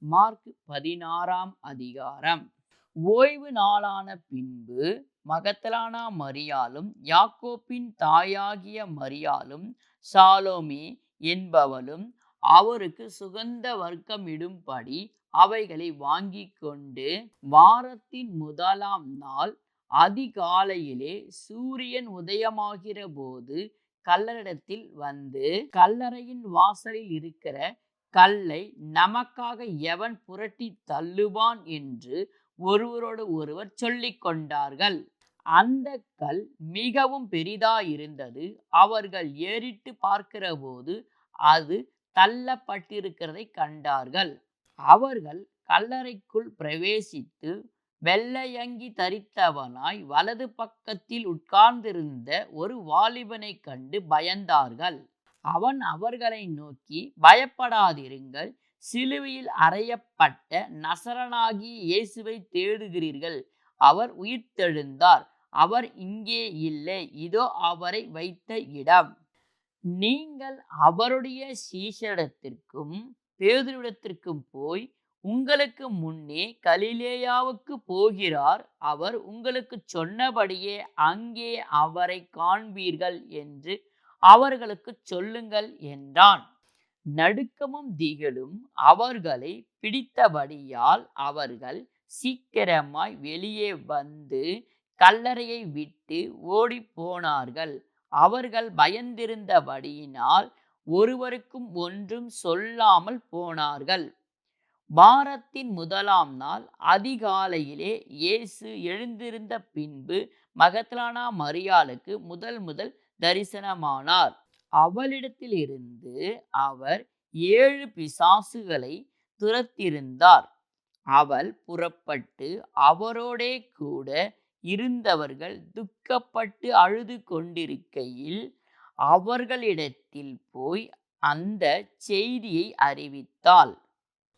Mark 16ஆம் அதிகாரம். ஓய்வு நாளான பின்பு மகதலானா மரியாளும் யாக்கோப்பின் தாயாகிய மரியாளும் சாலோமே என்பவளும் அவருக்கு சுகந்த வர்க்கமிடும்படி அவைகளை வாங்கிக் கொண்டு வாரத்தின் முதலாம் நாள் அதிகாலையிலே சூரியன் உதயமாகிற போது கல்லறிடத்தில் வந்து, கல்லறையின் வாசலில் இருக்கிற கல்லை நமக்காக எவன் புரட்டி தள்ளுவான் என்று ஒருவரோடு ஒருவர் சொல்லிக் கொண்டார்கள். அந்த கல் மிகவும் பெரிதாயிருந்தது. அவர்கள் ஏறிட்டு பார்க்கிறபோது அது தள்ளப்பட்டிருக்கிறதை கண்டார்கள். அவர்கள் கல்லறைக்குள் பிரவேசித்து வெள்ளையங்கி தரித்தவனாய் வலது பக்கத்தில் உட்கார்ந்திருந்த ஒரு வாலிபனை கண்டு பயந்தார்கள். அவன் அவர்களை நோக்கி, பயப்படாதிருங்கள், சிலுவையில் அறையப்பட்ட நசரனாகிய இயேசுவை தேடுகிறீர்கள். அவர் உயிர்த்தெழுந்தார். அவர் இங்கே இல்லை. இதோ அவரை வைத்த இடம். நீங்கள் அவருடைய சீஷரிடத்திற்கும் பேதுருவிடத்திற்கும் போய், உங்களுக்கு முன்னே கலிலேயாவுக்கு போகிறார். அவர் உங்களுக்கு சொன்னபடியே அங்கே அவரை காண்பீர்கள் என்று அவர்களுக்கு சொல்லுங்கள் என்றான். நடுக்கமும் திகிலும் அவர்களை பிடித்தபடியால் அவர்கள் சீக்கிரமாய் வெளியே வந்து கல்லறையை விட்டு ஓடி போனார்கள். அவர்கள் பயந்திருந்தபடியினால் ஒருவருக்கும் ஒன்றும் சொல்லாமல் போனார்கள். வாரத்தின் முதலாம் நாள் அதிகாலையிலே இயேசு எழுந்திருந்த பின்பு மகதலானா மரியாளுக்கு முதல் தரிசனமானார். அவளிடத்திலிருந்து அவர் 7 பிசாசுகளை துரத்தியிருந்தார். அவள் புறப்பட்டு அவரோடே கூட இருந்தவர்கள் துக்கப்பட்டு அழுது கொண்டிருக்கையில் அவர்களிடத்தில் போய் அந்த செய்தியை அறிவித்தாள்.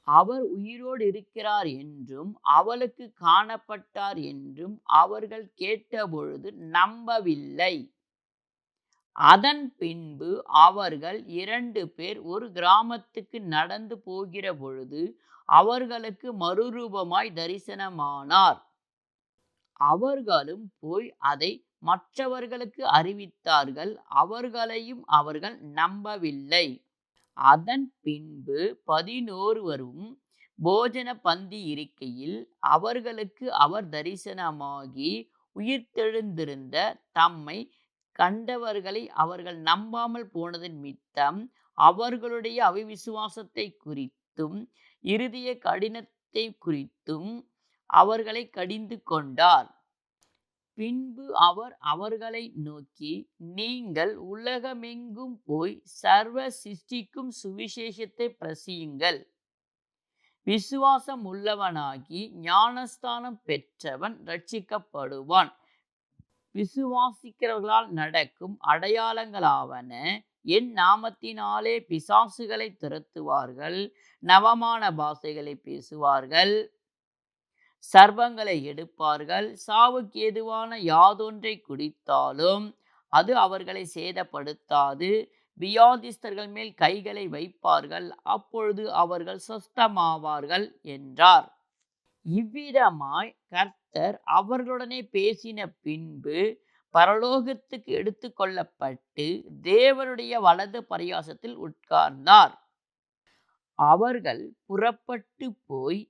அவர் உயிரோடு இருக்கிறார் என்றும் அவளுக்கு காணப்பட்டார் என்றும் அவர்கள் கேட்டபொழுது நம்பவில்லை. அதன் பின்பு அவர்கள் 2 பேர் ஒரு கிராமத்துக்கு நடந்து போகிற பொழுது அவர்களுக்கு மறுரூபமாய் தரிசனமானார். அவர்களும் போய் அதை மற்றவர்களுக்கு அறிவித்தார்கள். அவர்களையும் அவர்கள் நம்பவில்லை. அதன் பின்பு 11 போஜன பந்தி இருக்கையில் அவர்களுக்கு அவர் தரிசனமாகி, உயிர்த்தெழுந்திருந்த தம்மை கண்டவர்களை அவர்கள் நம்பாமல் போனது நிமித்தம் அவர்களுடைய அவிசுவாசத்தை குறித்தும் இருதய கடினத்தை குறித்தும் அவர்களை கடிந்து கொண்டார். பின்பு அவர் அவர்களை நோக்கி, நீங்கள் உலகமெங்கும் போய் சர்வ சிருஷ்டிக்கும் சுவிசேஷத்தை பிரசியுங்கள். விசுவாசம் உள்ளவனாகி ஞானஸ்தானம் பெற்றவன் இரட்சிக்கப்படுவான். விசுவாசிக்கிறவர்களால் நடக்கும் அடையாளங்களாவன, என் நாமத்தினாலே பிசாசுகளை துரத்துவார்கள், நவமான பாஷைகளை பேசுவார்கள், சர்ப்பங்களை எடுப்பார்கள், சாவுக்கு ஏதுவான யாதொன்றை குடித்தாலும் அது அவர்களை சேதப்படுத்தாது, வியாதிஸ்தர்கள் மேல் கைகளை வைப்பார்கள், அப்பொழுது அவர்கள் சொஸ்தமாவார்கள் என்றார். இவ்விதமாய் கர்த்தர் அவர்களுடனே பேசின பின்பு பரலோகத்துக்கு எடுத்து கொள்ளப்பட்டு தேவனுடைய வலது பரியாசத்தில் உட்கார்ந்தார். அவர்கள் புறப்பட்டு போய்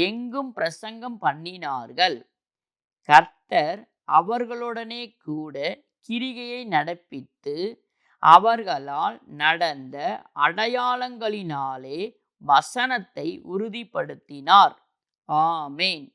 எங்கும் பிரசங்கம் பண்ணினார்கள். கர்த்தர் அவர்களுடனே கூட கிரிகையை நடப்பித்து அவர்களால் நடந்த அடையாளங்களினாலே வசனத்தை உறுதிப்படுத்தினார். ஆமென்.